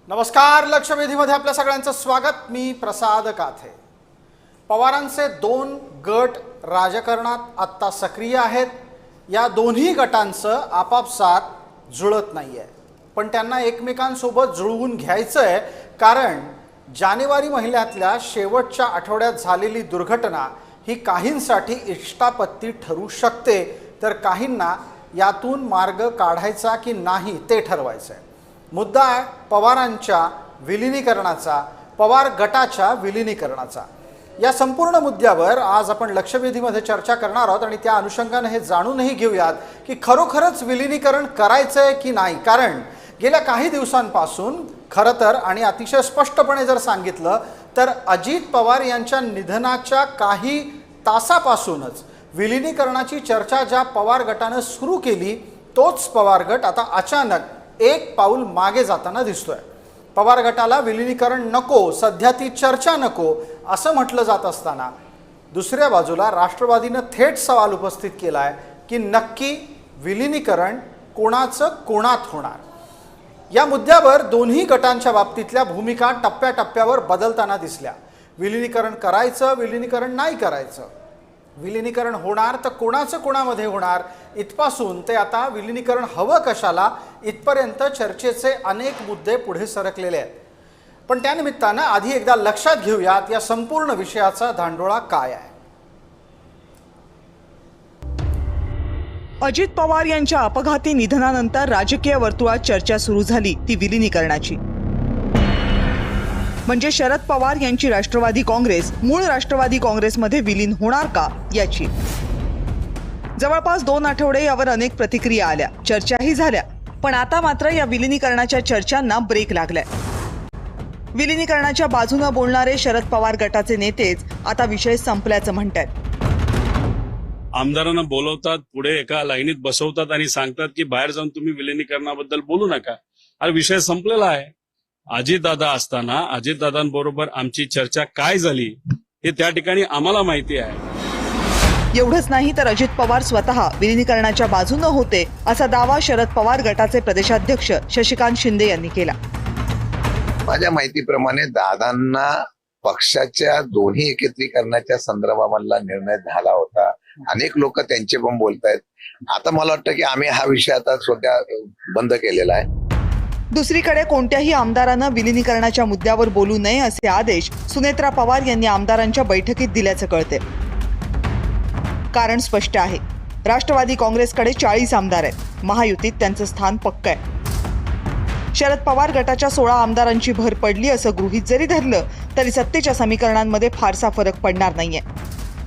नमस्कार. लक्षवेधीमध्ये आपल्या सगळ्यांचं स्वागत. मी प्रसाद काथे. पवारांचे दोन गट राजकारणात आत्ता सक्रिय आहेत. या दोन्ही गटांचं आपापसात जुळत नाही आहे, पण त्यांना एकमेकांसोबत जुळवून घ्यायचं आहे. कारण जानेवारी महिन्यातल्या शेवटच्या आठवड्यात झालेली दुर्घटना ही काहींसाठी इष्टापत्ती ठरू शकते, तर काहींना यातून मार्ग काढायचा की नाही ते ठरवायचं आहे. मुद्दा आहे पवारांच्या विलिनीकरणाचा, पवार गटाच्या विलिनीकरणाचा. या संपूर्ण मुद्द्यावर आज आपण लक्षवेधीमध्ये चर्चा करणार आहोत आणि त्या अनुषंगाने हे जाणूनही घेऊयात की खरोखरच विलिनीकरण करायचं आहे की नाही. कारण गेल्या काही दिवसांपासून खरं तर आणि अतिशय स्पष्टपणे जर सांगितलं तर अजित पवार यांच्या निधनाच्या काही तासापासूनच विलिनीकरणाची चर्चा ज्या पवार गटानं सुरू केली तोच पवार गट आता अचानक एक पाऊल मागे जाताना दिसतोय. पवार गटाला विलिनीकरण नको, सध्या ती चर्चा नको असं म्हटलं जात असताना दुसऱ्या बाजूला राष्ट्रवादीनं थेट सवाल उपस्थित केला आहे की नक्की विलिनीकरण कोणाचं कोणात होणार. या मुद्द्यावर दोन्ही गटांच्या बाबतीतल्या भूमिका टप्प्याटप्प्यावर बदलताना दिसल्या. विलिनीकरण करायचं, विलिनीकरण नाही करायचं, विलिनीकरण होणार तर कोणाचं कोणामध्ये होणार, इथपासून ते आता विलिनीकरण हवं कशाला इथपर्यंत चर्चेचे अनेक मुद्दे पुढे सरकलेले आहेत. पण त्यानिमित्तानं आधी एकदा लक्षात घेऊयात या संपूर्ण विषयाचा धांडोळा काय आहे. अजित पवार यांच्या अपघाती निधनानंतर राजकीय वर्तुळात चर्चा सुरू झाली ती विलिनीकरणाची. म्हणजे शरद पवार यांची राष्ट्रवादी काँग्रेस मूळ राष्ट्रवादी काँग्रेसमध्ये विलीन होणार का याची. जवळपास 2 आठवडे यावर अनेक प्रतिक्रिया आल्या, चर्चाही झाल्या. पण आता मात्र या विलिनीकरणाच्या चर्चांना ब्रेक लागलाय. विलिनीकरणाच्या बाजूने बोलणारे शरद पवार गटाचे नेतेच आता विषय संपल्याचं म्हणतात. आमदारांना बोलवतात, पुढे एका लाईनीत बसवतात आणि सांगतात की बाहेर जाऊन तुम्ही विलिनीकरणाबद्दल बोलू नका. हा विषय संपलेला आहे. अजितदादा असताना अजितदादांबरोबर आमची चर्चा काय झाली हे त्या ठिकाणी आम्हाला माहिती आहे. एवढंच नाही तर अजित पवार स्वतः विलिनीकरणाच्या बाजूने होते असा दावा शरद पवार गटाचे प्रदेशाध्यक्ष शशिकांत शिंदे यांनी केला. माझ्या माहितीप्रमाणे दादांना पक्षाच्या दोन्ही एकत्रीकरणाच्या संदर्भामधला निर्णय झाला होता. अनेक लोक त्यांचे पण बोलतायत. आता मला वाटतं की आम्ही हा विषय आता सध्या बंद केलेला आहे. दुसरीकडे कोणत्याही आमदारानं विलिनीकरणाच्या मुद्द्यावर बोलू नये असे आदेश सुनेत्रा पवार यांनी आमदारांच्या बैठकीत दिल्याचं कळते. कारण स्पष्ट आहे, राष्ट्रवादी काँग्रेसकडे 40 आमदार आहेत. महायुतीत त्यांचं स्थान पक्क आहे. शरद पवार गटाच्या 16 आमदारांची भर पडली असं गृहीत जरी धरलं तरी सत्तेच्या समीकरणांमध्ये फारसा फरक पडणार नाहीये.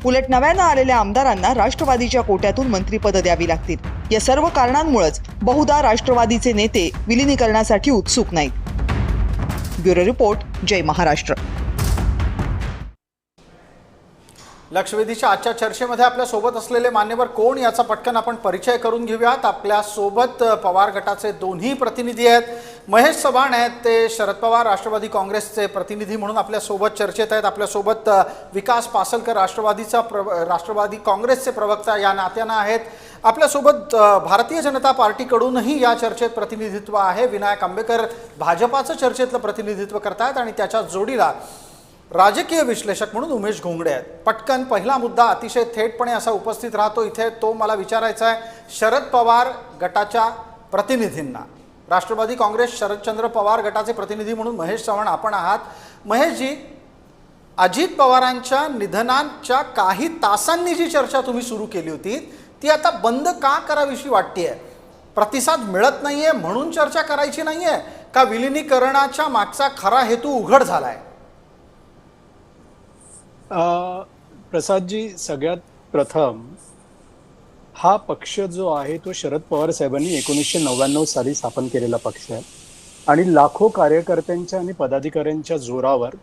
उलट नव्यानं आलेल्या आमदारांना राष्ट्रवादीच्या कोट्यातून मंत्रिपद द्यावी लागतील. या सर्व कारणांमुळेच बहुधा राष्ट्रवादीचे नेते विलिनीकरणासाठी उत्सुक नाहीत. ब्युरो रिपोर्ट, जय महाराष्ट्र. लक्षवेधीच्या आजच्या चर्चेमध्ये आपल्या सोबत असलेले मान्यवर कोण याचा पटकन आपण परिचय करून घेऊयात. आपल्या सोबत पवार गटाचे दोन्ही प्रतिनिधी आहेत. महेश चव्हाण आहेत, ते शरद पवार राष्ट्रवादी काँग्रेसचे प्रतिनिधी म्हणून आपल्या सोबत चर्चेत आहेत. आपल्या सोबत विकास पासलकर राष्ट्रवादी काँग्रेसचे प्रवक्ता या नात्यानं आहेत. आपल्यासोबत भारतीय जनता पार्टीकडूनही या चर्चेत प्रतिनिधित्व आहे. विनायक आंबेकर भाजपाचं चर्चेतलं प्रतिनिधित्व करतायत आणि त्याच्या जोडीला राजकीय विश्लेषक म्हणून उमेश घोंगडे आहेत. पटकन पहिला मुद्दा अतिशय थेटपणे असा उपस्थित राहतो इथे, तो मला विचारायचा आहे शरद पवार गटाच्या प्रतिनिधींना. राष्ट्रवादी काँग्रेस शरदचंद्र पवार गटाचे प्रतिनिधी म्हणून महेश चव्हाण आपण आहात. महेशजी, अजित पवारांच्या निधनाच्या काही तासांनी जी चर्चा तुम्ही सुरू केली होती ती आता बंद का करावीशी वाटतेय? प्रतिसाद मिळत नाहीये म्हणून चर्चा करायची नाहीये का विलिनीकरणाच्या मागचा खरा हेतू उघड झालाय? प्रसादजी, सगळ्यात प्रथम हा पक्ष जो आहे तो शरद पवार साहेबांनी 1999 साली स्थापन केलेला पक्ष आहे आणि लाखो कार्यकर्त्यांच्या आणि पदाधिकाऱ्यांच्या जोरावर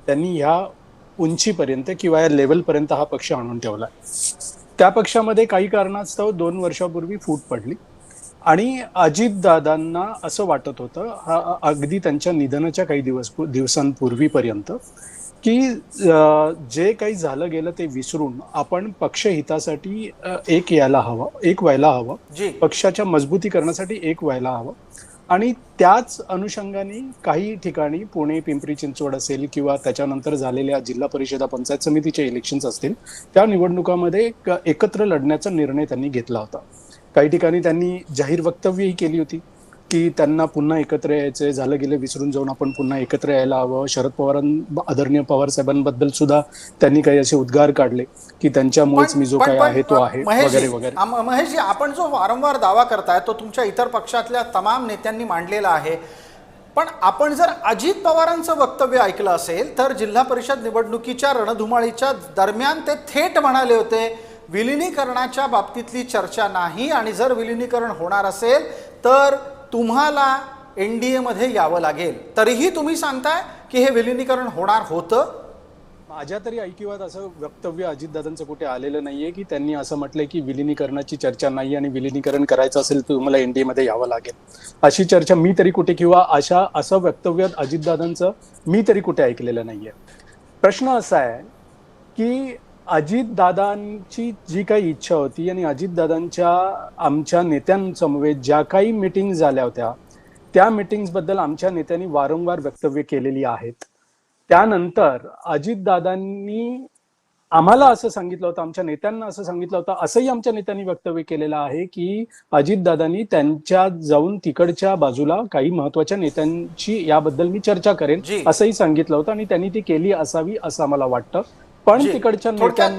त्यांनी ह्या उंचीपर्यंत किंवा या लेवलपर्यंत हा पक्ष आणून ठेवला. त्या पक्षामध्ये काही कारणास्तव 2 वर्षापूर्वी फूट पडली आणि अजितदादांना असं वाटत होतं अगदी त्यांच्या निधनाच्या काही दिवसांपूर्वीपर्यंत की जे काही झालं गेलं ते विसरून आपण पक्षहितासाठी एक व्हायला हवं, पक्षाच्या मजबूतीकरणासाठी एक व्हायला हवं आणि त्याच अनुषंगाने काही ठिकाणी पुणे, पिंपरी चिंचवड असेल किंवा त्याच्यानंतर झालेल्या जिल्हा परिषदा, पंचायत समितीचे इलेक्शन्स असतील, त्या निवडणुकामध्ये एकत्र लढण्याचा निर्णय त्यांनी घेतला होता. काही ठिकाणी त्यांनी जाहीर वक्तव्यही केली होती की त्यांना पुन्हा एकत्र यायचंय, झालं गेलं विसरून जाऊन आपण पुन्हा एकत्र यायला हवं. शरद आदरणीय पवार साहेबांबद्दल सुद्धा त्यांनी काही असे उद्गार काढले की त्यांच्यामुळेच मी जो काही आहे तो आहे वगैरे वगैरे. महेशजी, आपण जो वारंवार दावा करताय तो तुमच्या इतर पक्षातल्या तमाम नेत्यांनी मांडलेला आहे, पण आपण जर अजित पवारांचं वक्तव्य ऐकलं असेल तर जिल्हा परिषद निवडणुकीच्या रणधुमाळीच्या दरम्यान ते थेट म्हणाले होते विलिनीकरणाच्या बाबतीतली चर्चा नाही, आणि जर विलिनीकरण होणार असेल तर तुम्हाला NDA मध्ये यावं लागेल. तरीही तुम्ही सांगताय की हे विलिनीकरण होणार होतं. माझ्या तरी ऐकिवात असं वक्तव्य अजितदादांचं कुठे आलेलं नाहीये की त्यांनी असं म्हटलंय की विलिनीकरणाची चर्चा नाही आणि विलिनीकरण करायचं असेल तर तुम्हाला NDA मध्ये यावं लागेल, अशी चर्चा मी तरी कुठे किंवा असं वक्तव्य अजितदादांचं मी तरी कुठे ऐकलेलं नाहीये. प्रश्न असा आहे की अजितदादांची जी काही इच्छा होती आणि अजितदादांच्या आमच्या नेत्यांसमवेत ज्या काही मीटिंग झाल्या होत्या त्या मीटिंग्सबद्दल आमच्या नेत्यांनी वारंवार वक्तव्य केलेली आहेत. त्यानंतर अजितदादांनी आम्हाला असं सांगितलं होतं, आमच्या नेत्यांना असं सांगितलं होतं, असंही आमच्या नेत्यांनी वक्तव्य केलेलं आहे की अजितदादांनी त्यांच्या जाऊन तिकडच्या बाजूला काही महत्वाच्या नेत्यांची याबद्दल मी चर्चा करेन असंही सांगितलं होतं आणि त्यांनी ती केली असावी असं आम्हाला वाटतं. पण तिकडच्या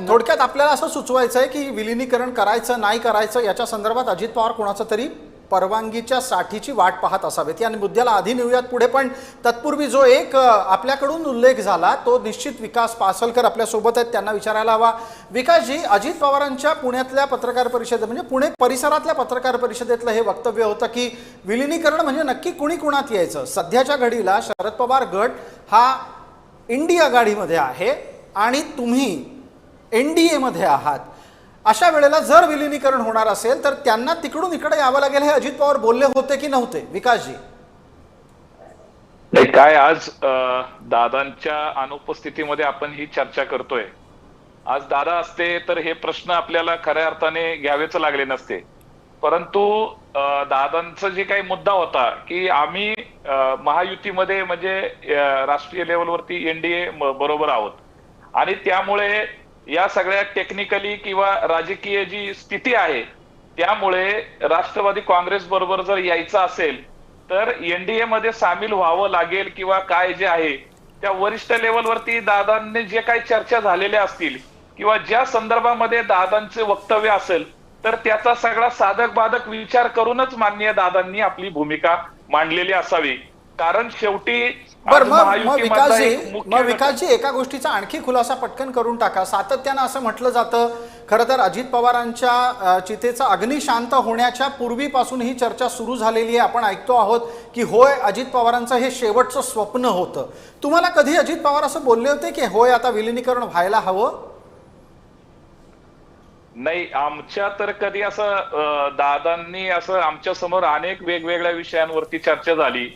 थोडक्यात आपल्याला असं सुचवायचं आहे की विलिनीकरण करायचं नाही करायचं याच्या संदर्भात अजित पवार कोणाचं तरी परवानगीच्या साठीची वाट पाहत असावेत. या मुद्द्याला आधी नेऊयात पुढे, पण तत्पूर्वी जो एक आपल्याकडून उल्लेख झाला तो निश्चित विकास पासलकर आपल्या सोबत आहेत, त्यांना विचारायला हवा. विकासजी, अजित पवारांच्या पुण्यातल्या पत्रकार परिषदेत म्हणजे पुणे परिसरातल्या पत्रकार परिषदेतलं हे वक्तव्य होतं की विलिनीकरण म्हणजे नक्की कुणी कुणात यायचं. सध्याच्या घडीला शरद पवार गट हा इंडिया आघाडीमध्ये आहे आणि तुम्ही NDA मध्ये आहात. अशा वेळेला जर विलिनीकरण होणार असेल तर त्यांना तिकडून इकडे यावं लागेल, हे अजित पवार बोलले होते की नव्हते? विकासजी, नाही काय, आज दादांच्या अनुपस्थितीमध्ये आपण ही चर्चा करतोय. आज दादा असते तर हे प्रश्न आपल्याला खऱ्या अर्थाने घ्यावेच लागले नसते. परंतु दादांचा जे काही मुद्दा होता की आम्ही महायुतीमध्ये म्हणजे राष्ट्रीय लेवलवरती NDA बरोबर आहोत आणि त्यामुळे या सगळ्या टेक्निकली किंवा राजकीय जी स्थिती आहे त्यामुळे राष्ट्रवादी काँग्रेस बरोबर जर यायचं असेल तर NDA मध्ये सामील व्हावं लागेल किंवा काय जे आहे त्या वरिष्ठ लेवलवरती दादांनी जे काही चर्चा झालेल्या असतील किंवा ज्या संदर्भामध्ये दादांचे वक्तव्य असेल तर त्याचा सगळा साधक बाधक विचार करूनच माननीय दादांनी आपली भूमिका मांडलेली असावी. कारण शेवटी मग विकासजी, एका गोष्टीचा आणखी खुलासा पटकन करून टाका. सातत्यानं असं म्हटलं जातं, खरं तर अजित पवारांच्या चितेचा अग्नी शांत होण्याच्या पूर्वीपासून ही चर्चा सुरू झालेली आहे. आपण ऐकतो आहोत की होय अजित पवारांचं हे शेवटचं स्वप्न होतं. तुम्हाला कधी अजित पवार असं बोलले होते की होय आता विलिनीकरण व्हायला हवं? नाही, आमच्या तर कधी असं दादांनी असं आमच्या समोर अनेक वेगवेगळ्या विषयांवरती चर्चा झाली,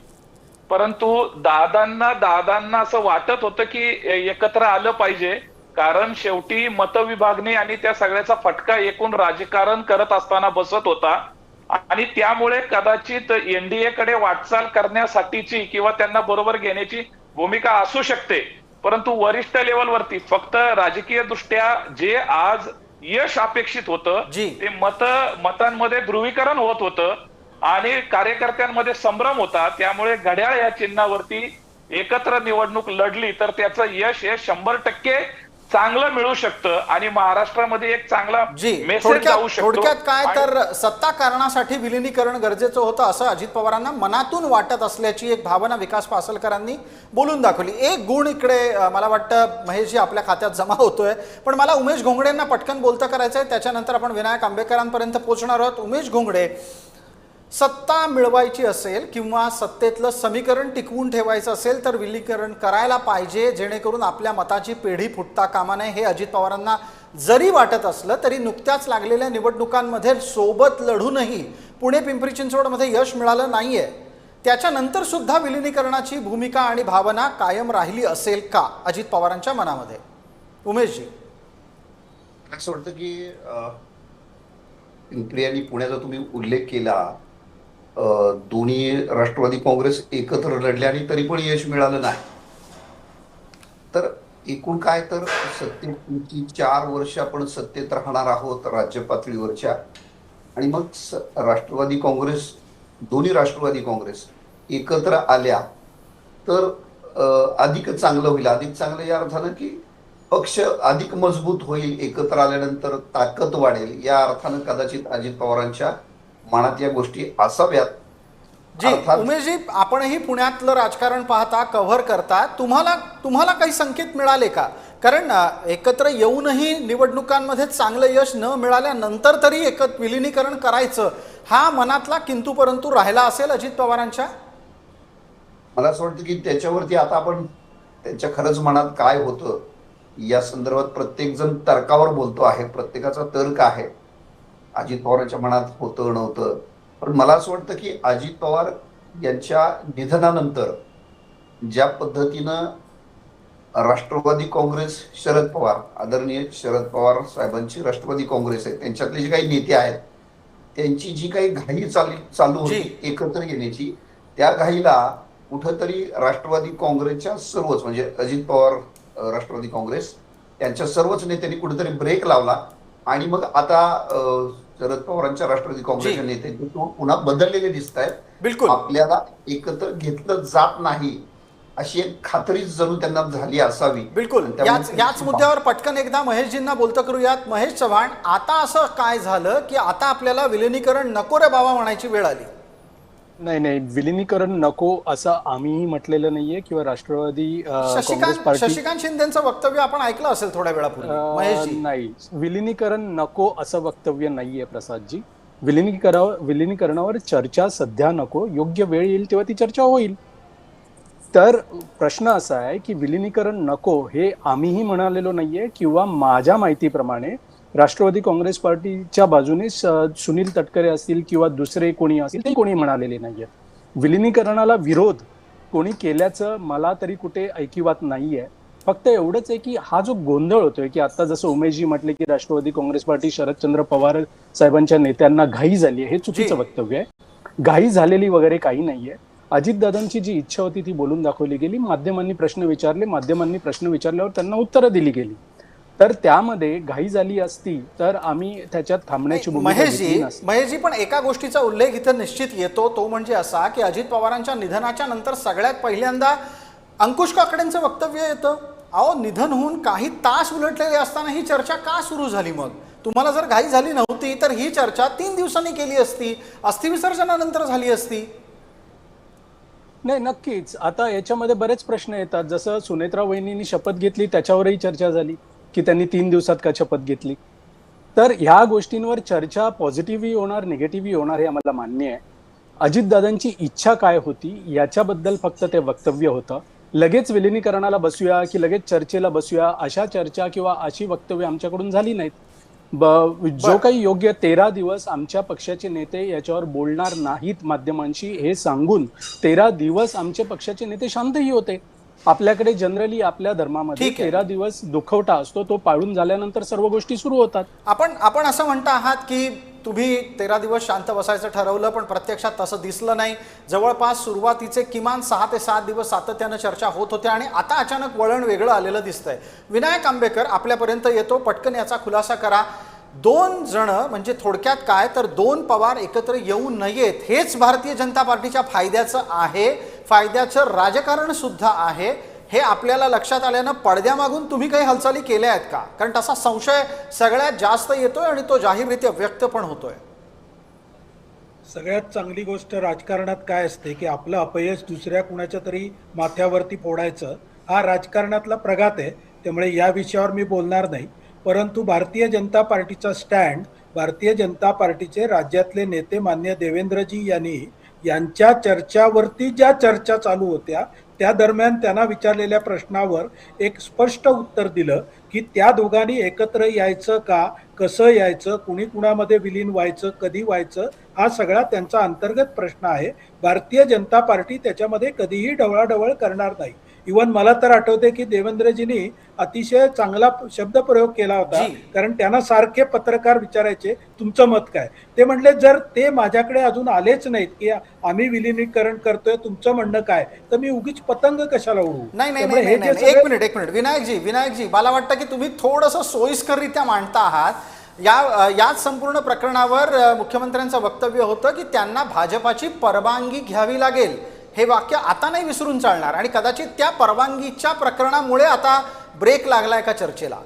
परंतु दादांना असं वाटत होतं की एकत्र आलं पाहिजे. कारण शेवटी मतविभागणी आणि त्या सगळ्याचा फटका एकूण राजकारण करत असताना बसत होता आणि त्यामुळे कदाचित NDA कडे वाटचाल करण्यासाठीची किंवा त्यांना बरोबर घेण्याची भूमिका असू शकते. परंतु वरिष्ठ लेवलवरती फक्त राजकीय दृष्ट्या जे आज यश अपेक्षित होतं ते मतांमध्ये ध्रुवीकरण होत होतं आणि कार्यकर्त्यांमध्ये संभ्रम होता. त्यामुळे घड्याळ या चिन्हावरती एकत्र निवडणूक लढली तर त्याचं यश हे 100% चांगलं मिळू शकतं आणि महाराष्ट्रामध्ये एक चांगला मेसेज जाऊ शकतो. थोडक्यात काय तर सत्ता कारणासाठी विलिनीकरण गरजेचं होतं असं अजित पवारांना मनातून वाटत असल्याची एक भावना विकास पासलकरांनी बोलून दाखवली. एक गुण इकडे मला वाटतं महेशजी आपल्या खात्यात जमा होतोय, पण मला उमेश घोंगडेंना पटकन बोलतं करायचंय, त्याच्यानंतर आपण विनायक आंबेकरांपर्यंत पोहोचणार आहोत. उमेश घोंगडे, सत्ता मिळवायची असेल किंवा सत्तेतलं समीकरण टिकवून ठेवायचं असेल तर विलिनीकरण करायला पाहिजे, जेणेकरून आपल्या मताची पेढी फुटता कामा नये, हे अजित पवारांना जरी वाटत असलं तरी नुकत्याच लागलेल्या निवडणुकांमध्ये सोबत लढूनही पुणे पिंपरी चिंचवडमध्ये यश मिळालं नाहीये. त्याच्यानंतर सुद्धा विलिनीकरणाची भूमिका आणि भावना कायम राहिली असेल का अजित पवारांच्या मनामध्ये? उमेशजी, असं वाटतं की पिंपरी आणि पुण्याचा तुम्ही उल्लेख केला, दोन्ही राष्ट्रवादी काँग्रेस एकत्र लढले आणि तरी पण यश मिळालं नाही. तर एकूण काय तर सत्तेची 4 वर्ष आपण सत्तेत राहणार आहोत राज्य पातळीवरच्या, आणि मग राष्ट्रवादी काँग्रेस, दोन्ही राष्ट्रवादी काँग्रेस एकत्र आल्या तर अधिक चांगलं होईल. अधिक चांगलं या अर्थानं की पक्ष अधिक मजबूत होईल, एकत्र आल्यानंतर ताकद वाढेल, या अर्थानं कदाचित अजित पवारांच्या मनात या गोष्टी असाव्यात. जी अर्थात उमेशजी, आपणही पुण्यातलं राजकारण पाहता, कव्हर करता, तुम्हाला काही संकेत मिळाले का? कारण एकत्र येऊनही निवडणुकांमध्ये चांगलं यश न मिळाल्यानंतर तरी विलिनीकरण करायचं, हा मनातला किंतु परंतु राहिला असेल अजित पवारांच्या. मला असं वाटतं की त्याच्यावरती आता आपण त्यांच्या खरंच मनात काय होतं या संदर्भात प्रत्येक जण तर्कावर बोलतो आहे, प्रत्येकाचा तर्क आहे. अजित पवारांच्या मनात होतं नव्हतं, पण मला असं वाटतं की अजित पवार यांच्या निधनानंतर ज्या पद्धतीनं राष्ट्रवादी काँग्रेस, शरद पवार, आदरणीय शरद पवार साहेबांची राष्ट्रवादी काँग्रेस आहे, त्यांच्यातले जे काही नेते आहेत त्यांची जी काही घाई चालू होती एकत्र येण्याची, त्या घाईला कुठंतरी राष्ट्रवादी काँग्रेसच्या सर्वच, म्हणजे अजित पवार राष्ट्रवादी काँग्रेस त्यांच्या सर्वच नेत्यांनी कुठेतरी ब्रेक लावला. आणि मग आता शरद पवारांच्या राष्ट्रवादी काँग्रेसच्या नेत्यांचे पुन्हा बदललेले दिसत आहेत. बिलकुल आपल्याला एकत्र घेतलं जात नाही अशी एक खात्री जणू त्यांना झाली असावी. बिलकुल. याच मुद्द्यावर पटकन एकदा महेशजींना बोलतं करूयात. महेश चव्हाण, आता असं काय झालं की आता आपल्याला विलिनीकरण नको रे बाबा म्हणायची वेळ आली? नाही, विलिनीकरण नको असं आम्हीही म्हटलेलं नाहीये किंवा राष्ट्रवादी काँग्रेस पार्टी. शशिकांत शिंदेचं वक्तव्य आपण ऐकलं असेल थोड्या वेळापूर्वी. महेशजी, नाही, विलिनीकरण नको असं वक्तव्य नाहीये प्रसादजी. विलिनीकरणावर चर्चा सध्या नको, योग्य वेळ येईल तेव्हा ती चर्चा होईल. तर प्रश्न असा आहे की विलिनीकरण नको हे आम्हीही म्हणालेलो नाहीये, किंवा माझ्या माहितीप्रमाणे राष्ट्रवादी काँग्रेस पार्टीच्या बाजूने सुनील तटकरे असतील किंवा दुसरे कोणी असतील ते कोणी म्हणालेले नाहीये. विलिनीकरणाला विरोध कोणी केल्याचं मला तरी कुठे ऐकिवात नाहीये. फक्त एवढंच आहे की हा जो गोंधळ होतोय की आता जसं उमेशजी म्हटले की राष्ट्रवादी काँग्रेस पार्टी शरदचंद्र पवार साहेबांच्या नेत्यांना घाई झाली आहे, हे चुकीचं वक्तव्य आहे. घाई झालेली वगैरे काही नाहीये. अजितदादांची जी इच्छा होती ती बोलून दाखवली गेली. माध्यमांनी प्रश्न विचारले, माध्यमांनी प्रश्न विचारल्यावर त्यांना उत्तरं दिली गेली. तर त्यामध्ये घाई झाली असती तर आम्ही त्याच्यात थांबण्याची भूमिका घेतली नसती. महेशजी, पण एका गोष्टीचा उल्लेख इथं निश्चित येतो, तो म्हणजे असा की अजित पवारांच्या निधनाच्या नंतर सगळ्यात पहिल्यांदा अंकुश काकडेंचं वक्तव्य येतं. अहो, निधन होऊन काही तास उलटलेले असताना ही चर्चा का सुरू झाली? मग तुम्हाला जर घाई झाली नव्हती तर ही चर्चा 3 दिवसांनी केली असती, अस्थिविसर्जनानंतर झाली असती. नाही, नक्कीच. आता याच्यामध्ये बरेच प्रश्न येतात. जसं सुनेत्रा वहिनींनी शपथ घेतली त्याच्यावरही चर्चा झाली की त्यांनी 3 दिवसात का शपथ घेतली. तर ह्या गोष्टींवर चर्चा पॉझिटिव्हही होणार, निगेटिव्हही होणार, हे आम्हाला मान्य आहे. अजितदादांची इच्छा काय होती याच्याबद्दल फक्त ते वक्तव्य होतं. लगेच विलिनीकरणाला बसूया की लगेच चर्चेला बसूया अशा चर्चा किंवा अशी वक्तव्य आमच्याकडून झाली नाहीत. जो काही योग्य 13 दिवस आमच्या पक्षाचे नेते याच्यावर बोलणार नाहीत माध्यमांशी हे सांगून 13 दिवस आमचे पक्षाचे नेते शांतही होते. आपल्याकडे जनरली आपल्या धर्मामध्ये 13 दिवस दुखवटा असतो, तो पाळून झाल्यानंतर सर्व गोष्टी सुरू होतात. आपण असं म्हणता आहात की तुम्ही 13 दिवस शांत बसायचं ठरवलं, पण प्रत्यक्षात तसं दिसलं नाही. जवळपास सुरुवातीचे किमान 6 ते 7 दिवस सातत्यानं चर्चा होत होत्या आणि आता अचानक वळण वेगळं आलेलं दिसतंय. विनायक आंबेकर आपल्यापर्यंत येतो, पटकन याचा खुलासा करा. 2 जण म्हणजे थोडक्यात काय तर 2 पवार एकत्र येऊ नयेत हेच भारतीय जनता पार्टीच्या फायद्याचं आहे, फायद्याचं राजकारण सुद्धा आहे, हे आपल्याला लक्षात आल्यानं पडद्यामागून तुम्ही काही हालचाली केल्या आहेत का? कारण तसा संशय सगळ्यात जास्त येतोय आणि तो जाहीररित्या व्यक्त पण होतोय. सगळ्यात चांगली गोष्ट राजकारणात काय असते की आपलं अपयश दुसऱ्या कुणाच्या तरी माथ्यावरती फोडायचं, हा राजकारणातला प्रघात आहे. त्यामुळे या विषयावर मी बोलणार नाही. परंतु भारतीय जनता पार्टीचा स्टँड, भारतीय जनता पार्टीचे राज्यातले नेते मान्य देवेंद्रजी यांच्या चर्चावरती ज्या चर्चा चालू होत्या त्या दरम्यान त्यांना विचारलेल्या प्रश्नावर एक स्पष्ट उत्तर दिलं की त्या दोघांनी एकत्र यायचं का, कसं यायचं, कुणी कुणामध्ये विलीन व्हायचं, कधी व्हायचं, हा सगळा त्यांचा अंतर्गत प्रश्न आहे. भारतीय जनता पार्टी त्याच्यामध्ये कधीही ढवळाढवळ करणार नाही. इवन मला तर आठवते की देवेंद्रजींनी अतिशय चांगला शब्दप्रयोग केला होता, जी. कारण त्यांना सारखे पत्रकार विचारायचे तुमचं मत काय. ते म्हणले जर ते माझ्याकडे अजून आलेच नाहीत की आम्ही विलिनीकरण करतोय, तुमचं म्हणणं काय, तर मी उगीच पतंग कशाला उडवू. नाही नाही त्यामुळे नाही हे नाही जे नाही. सगळे- एक मिनिट विनायकजी मला वाटतं की तुम्ही थोडंसं सोयीस्कररित्या मांडता आहात. याच संपूर्ण प्रकरणावर मुख्यमंत्र्यांचं वक्तव्य होतं की त्यांना भाजपाची परवानगी घ्यावी लागेल. हे वाक्य आता नाही विसरून चालणार आणि कदाचित त्या परवानगीच्या प्रकरणामुळे आता ब्रेक लागलाय का चर्चेला?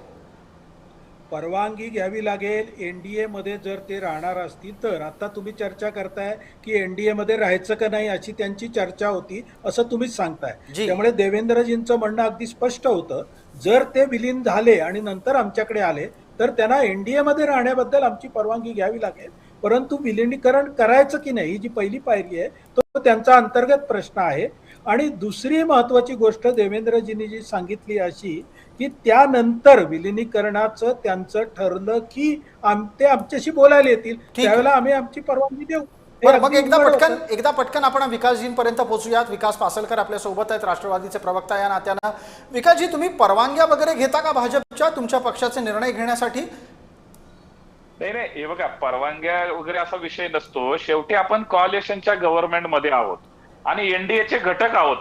परवानगी घ्यावी लागेल. एनडीए मध्ये जर ते राहणार असतील तर. आता तुम्ही चर्चा करताय की एनडीए मध्ये राहायचं का नाही अशी त्यांची चर्चा होती असं तुम्हीच सांगताय. जी. त्यामुळे देवेंद्रजींचं म्हणणं अगदी स्पष्ट होतं, जर ते विलीन झाले आणि नंतर आमच्याकडे आले तर त्यांना एनडीए मध्ये राहण्याबद्दल आमची परवानगी घ्यावी लागेल. परंतु विलिनीकरण करायचं की नाही ही जी पहिली पायरी आहे तो त्यांचा अंतर्गत प्रश्न आहे. आणि दुसरी महत्वाची गोष्ट देवेंद्रजींनी जी सांगितली अशी की त्यानंतर विलिनीकरणाचं त्यांचं ठरलं की ते आमच्याशी बोलायला येतील, आहे. त्यावेळेला आम्ही आमची परवानगी देऊ. हे बरं, मग अगदी उघड होतं. एकदा पटकन आपण विकासजींपर्यंत पोहोचूयात. विकास पासलकर आपल्या सोबत आहेत, राष्ट्रवादीचे प्रवक्ता या नात्यानं. विकासजी, तुम्ही परवानग्या वगैरे घेता का भाजपच्या तुमच्या पक्षाचे निर्णय घेण्यासाठी? नाही, हे बघा, परवानग्या वगैरे असा विषय नसतो. शेवटी आपण कॉलिशनच्या गव्हर्नमेंटमध्ये आहोत आणि एनडीएचे घटक आहोत.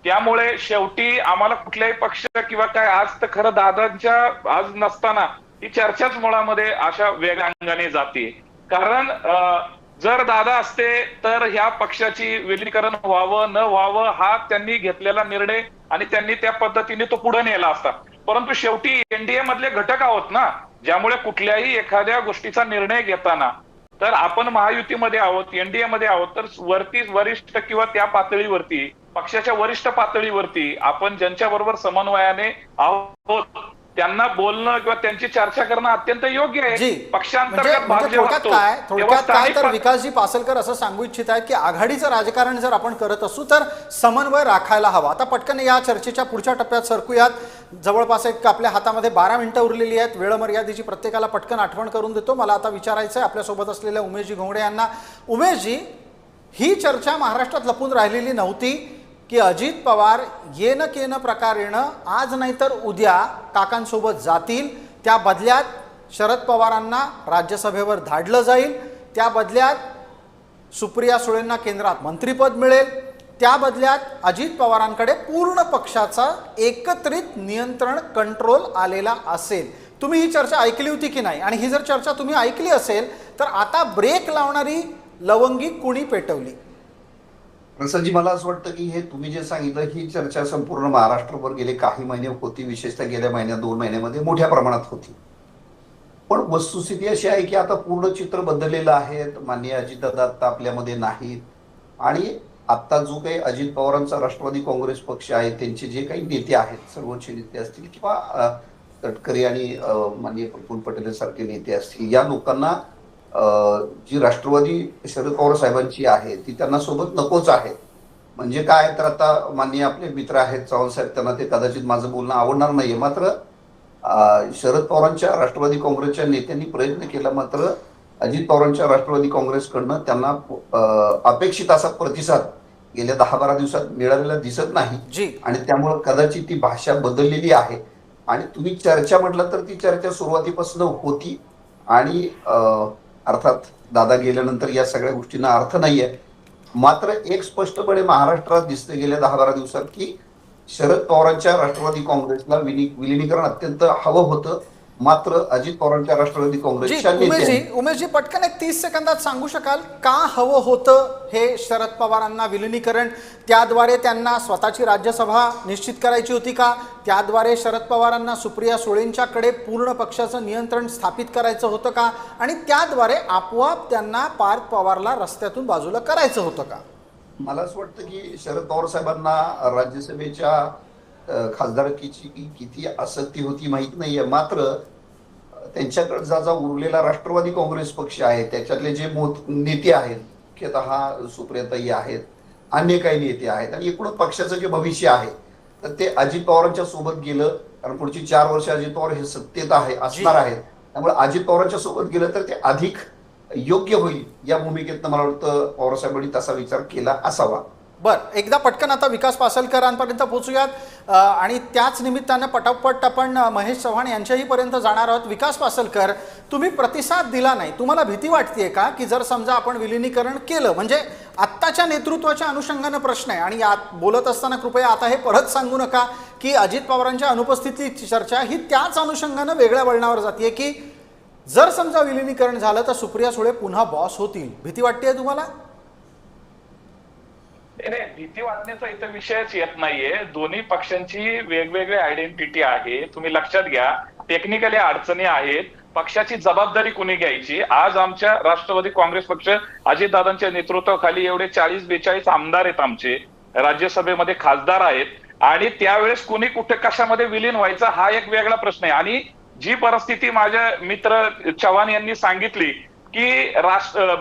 त्यामुळे शेवटी आम्हाला कुठल्याही पक्ष किंवा काय, आज तर खरं दादांच्या आज नसताना ही चर्चाच मुळामध्ये अशा वेगळ्या अंगाने जाते. कारण जर दादा असते तर ह्या पक्षाची विलीनीकरण व्हावं न व्हावं हा त्यांनी घेतलेला निर्णय आणि त्यांनी त्या पद्धतीने तो पुढे नेला असता. परंतु शेवटी एनडीए मधले घटक आहोत ना, ज्यामुळे कुठल्याही एखाद्या गोष्टीचा निर्णय घेताना तर आपण महायुतीमध्ये आहोत, एनडीए मध्ये आहोत, तर वरती वरिष्ठ किंवा त्या पातळीवरती पक्षाच्या वरिष्ठ पातळीवरती आपण ज्यांच्या बरोबर समन्वयाने आहोत त्यांना बोलणं किंवा त्यांची चर्चा करणं अत्यंत योग्य आहे. जी, पक्षांतर्गत भाग म्हणजे जेव्हा थोडक्यात काय तर असतो विकासजी पासलकर असं सांगू इच्छित आहेत की आघाडीचं राजकारण जर आपण करत असू तर समन्वय राखायला हवा. आता पटकन या चर्चेच्या पुढच्या टप्प्यात सरकूयात. जवळपास एक आपल्या हातामध्ये 12 मिनिटं उरलेली आहेत. वेळ मर्यादेची प्रत्येकाला पटकन आठवण करून देतो. मला आता विचारायचं आहे आपल्यासोबत असलेल्या उमेशजी घोंगडे यांना. उमेशजी, ही चर्चा महाराष्ट्रात लपून राहिलेली नव्हती की अजित पवार येणं केनं प्रकारेनं आज नाही तर उद्या काकांसोबत जातील, त्या बदल्यात शरद पवारांना राज्यसभेवर धाडलं जाईल, त्या बदल्यात सुप्रिया सुळेंना केंद्रात मंत्रिपद मिळेल, त्या बदल्यात अजित पवारांकडे पूर्ण पक्षाचा एकत्रित नियंत्रण कंट्रोल आलेला असेल. तुम्ही ही चर्चा ऐकली होती की नाही? आणि ही जर चर्चा तुम्ही ऐकली असेल तर आता ब्रेक लावणारी लवंगी कुणी पेटवली? प्रसादजी, मला असं वाटतं की हे तुम्ही जे सांगितलं ही चर्चा संपूर्ण महाराष्ट्रभर गेले काही महिने होती, विशेषतः गेल्या महिन्यात 2 महिन्यामध्ये मोठ्या प्रमाणात होती. पण वस्तुस्थिती अशी आहे की आता पूर्ण चित्र बदललेलं आहे. माननीय अजितदादा आता आपल्यामध्ये नाहीत आणि आता जो काही अजित पवारांचा राष्ट्रवादी काँग्रेस पक्ष आहे, त्यांचे जे काही नेते आहेत, सर्वोच्च नेते असतील किंवा तटकरे आणि माननीय प्रफुल्ल पटेल सारखे नेते असतील, या लोकांना जी राष्ट्रवादी शरद पवार साहेबांची आहे ती त्यांना सोबत नकोच आहे. म्हणजे काय, तर आता माननीय आपले मित्र आहेत चव्हाण साहेब, त्यांना ते कदाचित माझं बोलणं आवडणार नाहीये, मात्र शरद पवारांच्या राष्ट्रवादी काँग्रेसच्या नेत्यांनी प्रयत्न केला, मात्र अजित पवारांच्या राष्ट्रवादी काँग्रेसकडनं त्यांना अपेक्षित असा प्रतिसाद गेल्या 10-12 दिवसात मिळालेला दिसत नाही. आणि त्यामुळे कदाचित ती भाषा बदललेली आहे. आणि तुम्ही चर्चा म्हटलं तर ती चर्चा सुरुवातीपासून होती आणि अर्थात दादा गेल्यानंतर या सगळ्या गोष्टींना अर्थ नाहीये. मात्र एक स्पष्टपणे महाराष्ट्रात दिसते गेल्या 10-12 दिवसात की शरद पवारांच्या राष्ट्रवादी काँग्रेसला विलिनीकरण अत्यंत हवं होतं, मात्र अजित पवारांच्या राष्ट्रवादी काँग्रेसच्या उमेशजी पटकन एक 30 सेकंदात सांगू शकाल का हवं होतं हे शरद पवारांना विलिनीकरण? त्याद्वारे त्यांना स्वतःची राज्यसभा निश्चित करायची होती का? त्याद्वारे शरद पवारांना सुप्रिया सुळेंच्याकडे पूर्ण पक्षाचं नियंत्रण स्थापित करायचं होतं का? आणि त्याद्वारे आपोआप त्यांना पार्थ पवारला रस्त्यातून बाजूला करायचं होतं का? मला असं वाटतं की शरद पवार साहेबांना राज्यसभेच्या खासदारकीची किती आसक्ती होती माहित नाहीये, मात्र त्यांच्याकडचा जो उरलेला राष्ट्रवादी काँग्रेस पक्ष आहे त्याच्यातले जे नेते आहेत, मुख्यतः सुप्रियाताई आहेत, अन्य काही नेते आहेत आणि एकूण पक्षाचं जे भविष्य आहे तर ते अजित पवारांच्या सोबत गेलं. कारण पुढची 4 वर्ष अजित पवार हे सत्तेत असणार आहेत, त्यामुळे अजित पवारांच्या सोबत गेलं तर ते अधिक योग्य होईल या भूमिकेतनं मला वाटतं पवारसाहेबांनी तसा विचार केला असावा. बरं, एकदा पटकन आता विकास पासलकरांपर्यंत पोहोचूयात आणि त्याच निमित्तानं पटापट आपण महेश चव्हाण यांच्याही पर्यंत जाणार आहोत. विकास पासलकर, तुम्ही प्रतिसाद दिला नाही, तुम्हाला भीती वाटतेय का की जर समजा आपण विलिनीकरण केलं, म्हणजे आत्ताच्या नेतृत्वाच्या अनुषंगानं प्रश्न आहे आणि यात बोलत असताना कृपया आता हे परत सांगू नका की अजित पवारांच्या अनुपस्थितीची चर्चा ही त्याच अनुषंगानं वेगळ्या वळणावर जाते की जर समजा विलिनीकरण झालं तर सुप्रिया सुळे पुन्हा बॉस होतील. भीती वाटतेय तुम्हाला? नाही, भीती वाटण्याचा इथं विषयच येत नाहीये. दोन्ही पक्षांची वेगवेगळी आयडेंटिटी आहे. तुम्ही लक्षात घ्या, टेक्निकली अडचणी आहेत. पक्षाची जबाबदारी कोणी घ्यायची? आज आमच्या राष्ट्रवादी काँग्रेस पक्ष अजितदादांच्या नेतृत्वाखाली एवढे 40-42 आमदार आहेत, आमचे राज्यसभेमध्ये खासदार आहेत आणि त्यावेळेस कोणी कुठे कशामध्ये विलीन व्हायचा हा एक वेगळा प्रश्न आहे. आणि जी परिस्थिती माझ्या मित्र चव्हाण यांनी सांगितली की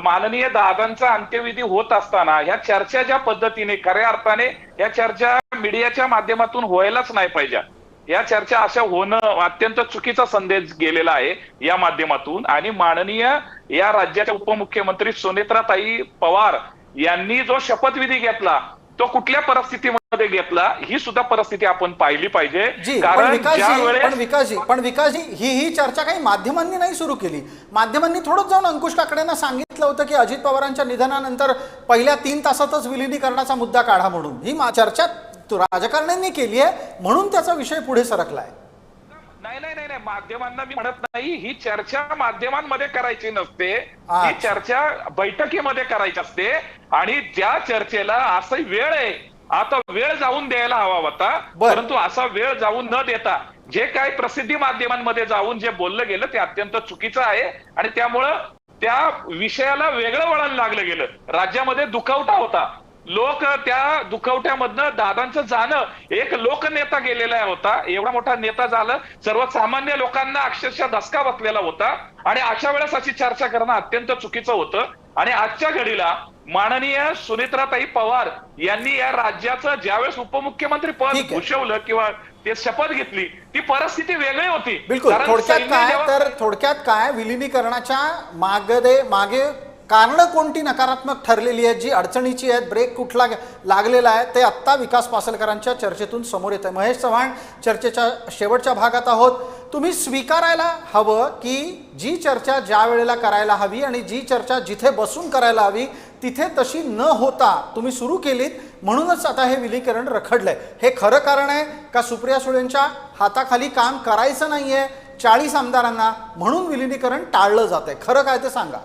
माननीय दादांचा अंत्यविधी होत असताना ह्या चर्चा ज्या पद्धतीने खऱ्या अर्थाने या चर्चा मीडियाच्या माध्यमातून व्हायलाच नाही पाहिजे. या चर्चा अशा होणं अत्यंत चुकीचा संदेश गेलेला आहे या माध्यमातून. आणि माननीय या राज्याच्या उपमुख्यमंत्री सुनेत्राताई पवार यांनी जो शपथविधी घेतला तो कुठल्या परिस्थितीमध्ये घेतला ही सुद्धा परिस्थिती आपण पाहिली पाहिजे. कारण विकासजी ही चर्चा काही माध्यमांनी नाही सुरू केली. माध्यमांनी थोडंच जाऊन अंकुश काकडेंना सांगितलं होतं की अजित पवारांच्या निधनानंतर पहिल्या 3 तासातच विलिनीकरणाचा मुद्दा काढा म्हणून. ही चर्चा राजकारण्यांनी केली आहे म्हणून त्याचा विषय पुढे सरकलाय. नाही नाही नाही, माध्यमांना मी म्हणत नाही, ही चर्चा माध्यमांमध्ये करायची नसते, ही चर्चा बैठकीमध्ये करायची असते. आणि त्या चर्चेला असा वेळ आहे, आता वेळ जाऊन द्यायला हवा होता, परंतु असा वेळ जाऊन न देता जे काही प्रसिद्धी माध्यमांमध्ये जाऊन जे बोललं गेलं ते अत्यंत चुकीचं आहे. आणि त्यामुळं त्या विषयाला वेगळं वळण लागलं गेलं. राज्यामध्ये दुखावटा होता, लोक त्या दुखवट्यामधनं दादांचं जाणं, एक लोकनेता गेलेला होता, एवढा मोठा नेता झालं, सर्वसामान्य लोकांना अक्षरशः धसका बसलेला होता. आणि अशा वेळेस अशी चर्चा करणं अत्यंत चुकीचं होतं. आणि आजच्या घडीला माननीय सुनेत्राताई पवार यांनी या राज्याचं ज्यावेळेस उपमुख्यमंत्री पद भूषवलं किंवा ते शपथ घेतली ती परिस्थिती वेगळी होती. बिलकुल. थोडक्यात काय विलिनीकरणाच्या मागे कारणं कोणती नकारात्मक ठरलेली आहेत, जी अडचणीची आहेत, ब्रेक कुठला लागलेला आहे, ते आत्ता विकास पासलकरांच्या चर्चेतून समोर येत आहे. महेश चव्हाण, चर्चेच्या शेवटच्या भागात आहोत. तुम्ही स्वीकारायला हवं की जी चर्चा ज्या वेळेला करायला हवी आणि जी चर्चा जिथे बसून करायला हवी तिथे तशी न होता तुम्ही सुरू केलीत म्हणूनच आता हे विलिनीकरण रखडलंय. हे खरं कारण आहे का सुप्रिया सुळेंच्या हाताखाली काम करायचं नाहीये 40 आमदारांना म्हणून विलिनीकरण टाळलं जात आहे? खरं काय ते सांगा.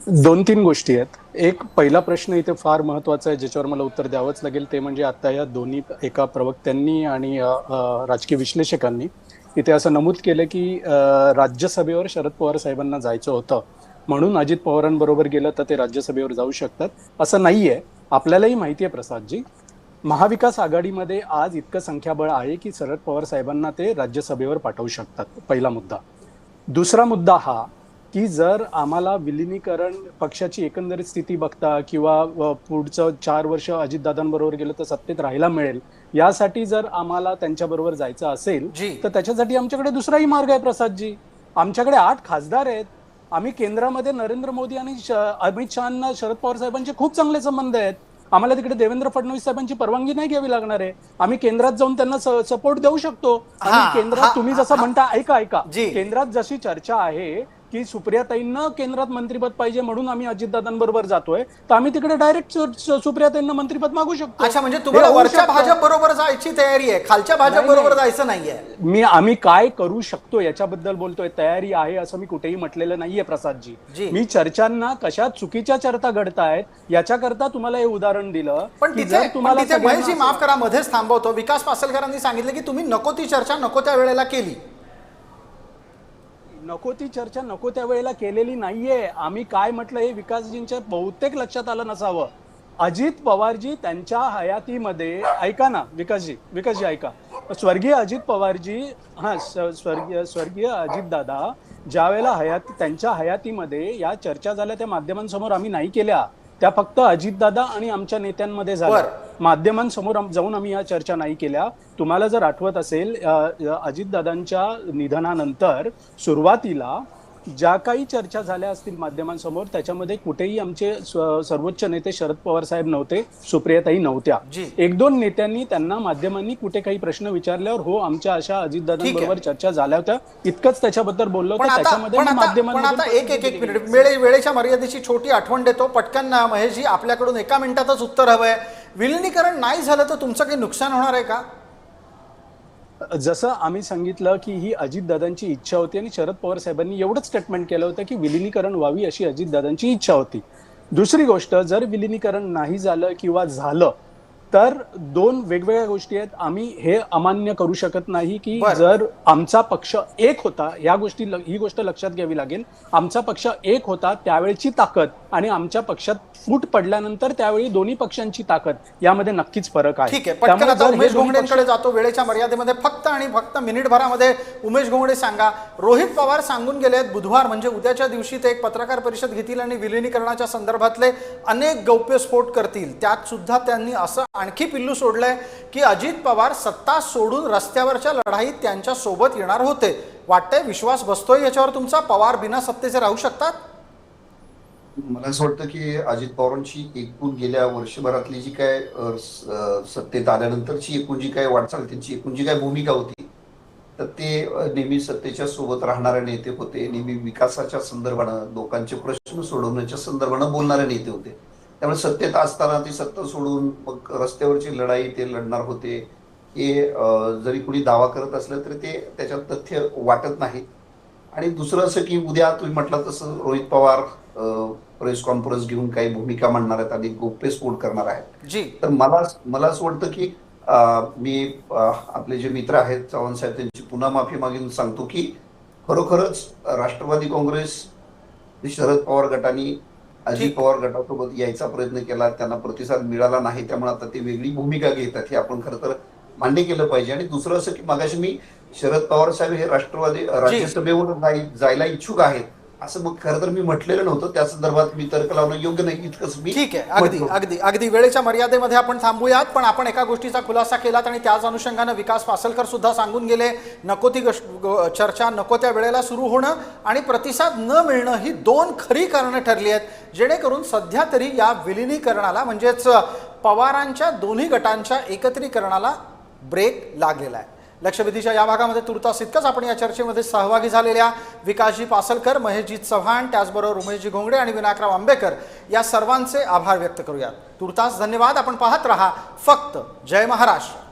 2-3 गोष्टी आहेत. एक पहिला प्रश्न इथे फार महत्वाचा आहे ज्याच्यावर मला उत्तर द्यावंच लागेल, ते म्हणजे आता या दोन्ही एका प्रवक्त्यांनी आणि राजकीय विश्लेषकांनी इथे असं नमूद केलं की राज्यसभेवर शरद पवार साहेबांना जायचं होतं म्हणून अजित पवारांबरोबर गेलं तर ते राज्यसभेवर जाऊ शकतात. असं नाहीये. आपल्यालाही माहिती आहे प्रसादजी, महाविकास आघाडीमध्ये आज इतकं संख्याबळ आहे की शरद पवार साहेबांना ते राज्यसभेवर पाठवू शकतात. पहिला मुद्दा. दुसरा मुद्दा हा की जर आम्हाला विलिनीकरण पक्षाची एकंदरीत स्थिती बघता किंवा पुढचं 4 वर्ष अजितदादांबरोबर गेलं तर सत्तेत राहायला मिळेल, यासाठी जर आम्हाला त्यांच्याबरोबर जायचं असेल तर त्याच्यासाठी आमच्याकडे दुसराही मार्ग आहे प्रसादजी. आमच्याकडे 8 खासदार आहेत. आम्ही केंद्रामध्ये नरेंद्र मोदी आणि अमित शहांना, शरद पवार साहेबांचे खूप चांगले संबंध आहेत. आम्हाला तिकडे देवेंद्र फडणवीस साहेबांची परवानगी नाही घ्यावी लागणार आहे. आम्ही केंद्रात जाऊन त्यांना सपोर्ट देऊ शकतो. आणि केंद्रात तुम्ही जसं म्हणता, ऐका केंद्रात जशी चर्चा आहे की सुप्रियाताईंना केंद्रात मंत्रिपद पाहिजे म्हणून आम्ही अजितदादांबरोबर जातोय, तर आम्ही तिकडे डायरेक्ट सुप्रियाताईंना मंत्रिपद मागू शकतो. अच्छा, म्हणजे तुम्हाला वरच्या भाजप बरोबर जायची तयारी आहे, खालच्या भाजप बरोबर जायचं नाहीये. आम्ही काय करू शकतो याच्याबद्दल बोलतोय. तयारी आहे असं मी कुठेही म्हटलेलं नाहीये प्रसादजी. मी चर्चांना कशा चुकीच्या चर्चा घडतायत याच्याकरता तुम्हाला हे उदाहरण दिलं. पण तिथे महेशजी माफ करा, मध्येच थांबवतो. विकास पासलकरांनी सांगितलं की तुम्ही नको ती चर्चा नको त्या वेळेला केली. नको ती चर्चा नको त्या वेळेला केलेली नाहीये. आम्ही काय म्हटलं हे विकासजींच्या बहुतेक लक्षात आलं नसावं. अजित पवारजी त्यांच्या हयातीमध्ये, ऐका ना विकासजी ऐका, स्वर्गीय अजित पवारजी, स्वर्गीय अजितदादा ज्या वेळेला त्यांच्या हयातीमध्ये या चर्चा झाल्या त्या माध्यमांसमोर आम्ही नाही केल्या. त्या फक्त अजितदादा आणि आमच्या नेत्यांमध्ये झाल्या. माध्यमांसमोर जाऊन आम्ही या चर्चा नाही केल्या. तुम्हाला जर आठवत असेल, अजितदादांच्या निधनानंतर सुरुवातीला ज्या काही चर्चा झाल्या असतील माध्यमांसमोर त्याच्यामध्ये कुठेही आमचे सर्वोच्च नेते शरद पवार साहेब नव्हते, सुप्रियाताई नव्हत्या. जी. 1-2 नेत्यांनी त्यांना माध्यमांनी कुठे काही प्रश्न विचारल्यावर हो आमच्या अशा अजितदादांबरोबर चर्चा झाल्या होत्या इतकंच त्याच्याबद्दल बोललो पण होतं. आता त्याच्यामध्ये पण आता माध्यमांमधून एक मिनिट वेळेच्या मर्यादेची छोटी आठवण देतो पटकन. महेशजी, आपल्याकडून 1 मिनिटातच उत्तर हवंय. विलिनीकरण नाही झालं तर तुमचं काही नुकसान होणार आहे का? जसं आम्ही सांगितलं की ही अजितदादांची इच्छा होती आणि शरद पवार साहेबांनी एवढंच स्टेटमेंट केलं होतं की विलिनीकरण व्हावी अशी अजितदादांची इच्छा होती. दुसरी गोष्ट, जर विलिनीकरण नाही झालं किंवा झालं तर 2 वेगवेगळ्या गोष्टी आहेत. आम्ही हे अमान्य करू शकत नाही की बरं. जर आमचा पक्ष एक होता, ही गोष्ट लक्षात घ्यावी लागेल. आमचा पक्ष एक होता त्यावेळची ताकद आणि आमच्या पक्षात फूट पडल्यानंतर त्यावेळी दोन्ही पक्षांची ताकद यामध्ये नक्कीच फरक आहे. ठीक आहे, पटकन त्यामुळे आता जर हे उमेश दोन्ही घोंगडेंकडे जातो वेळेच्या मर्यादेमध्ये. फक्त मिनिटभरामध्ये उमेश घोंगडे सांगा, रोहित पवार सांगून गेले आहेत बुधवार म्हणजे उद्याच्या दिवशी ते एक पत्रकार परिषद घेतील आणि विलिनीकरणाच्या संदर्भातले अनेक गौप्यस्फोट करतील. त्यात सुद्धा त्यांनी असं आणखी पिल्लू सोडलंय की अजित पवार सत्ता सोडून रस्त्यावरच्या लढाईत त्यांच्या सोबत येणार होते. वाटतंय विश्वास बसतोय याच्यावर तुमचा? पवार बिना सत्तेचे राहू शकतात? मला असं वाटतं की अजित पवारांची एकूण गेल्या वर्षभरातली जी काय सत्तेत आल्यानंतरची एकूण जी काय वाटचाल, त्यांची एकूण जी काय भूमिका होती, तर ते नेहमी सत्तेच्या सोबत राहणारे नेते होते. नेहमी विकासाच्या संदर्भानं, लोकांचे प्रश्न सोडवण्याच्या संदर्भानं बोलणारे नेते होते. त्यामुळे सत्तेत असताना ती सत्ता सोडून मग रस्त्यावरची लढाई ते लढणार होते हे जरी कुणी दावा करत असलं तरी ते त्याच्यात तथ्य वाटत नाही. आणि दुसरं असं की उद्या तुम्ही म्हटलं तसं रोहित पवार प्रेस कॉन्फरन्स घेऊन काही भूमिका मांडणार आहेत आणि गौप्यस्फोट करणार आहेत. जी. तर मला असं वाटतं की मी आपले जे मित्र आहेत चव्हाण साहेब त्यांची पुन्हा माफी मागून सांगतो की खरोखरच राष्ट्रवादी काँग्रेस शरद पवार गटाने अजित पवार गटासोबत यायचा प्रयत्न केला, त्यांना प्रतिसाद मिळाला नाही. त्यामुळे आता ते वेगळी भूमिका घेतात हे आपण खरं तर मान्य केलं पाहिजे. आणि दुसरं असं की मगाशी मी शरद पवार साहेब हे राष्ट्रवादी राज्यसभेवर जायला इच्छुक आहेत असं मग खरं तर मी म्हटलेलं नव्हतं. त्या संदर्भात मी तर्क लावणं योग्य नाही इतकंच मी. ठीक आहे, अगदी वेळेच्या मर्यादेमध्ये आपण थांबूयात. पण आपण एका गोष्टीचा खुलासा केलात आणि त्याच अनुषंगानं विकास पासलकर सुद्धा सांगून गेले, नको ती चर्चा नको त्या वेळेला सुरू होणं आणि प्रतिसाद न मिळणं ही 2 खरी कारणं ठरली आहेत जेणेकरून सध्या तरी या विलिनीकरणाला म्हणजेच पवारांच्या दोन्ही गटांच्या एकत्रीकरणाला ब्रेक लागलेला आहे. लक्षवेधीच्या या भागामध्ये तुर्तास इतकंच. आपण या चर्चेमध्ये सहभागी झालेल्या विकासजी पासलकर, महेशजी चव्हाण, त्याचबरोबर उमेशजी घोंगडे आणि विनायकराव आंबेकर या सर्वांचे आभार व्यक्त करूयात. तुर्तास धन्यवाद. आपण पाहत रहा फक्त जय महाराष्ट्र.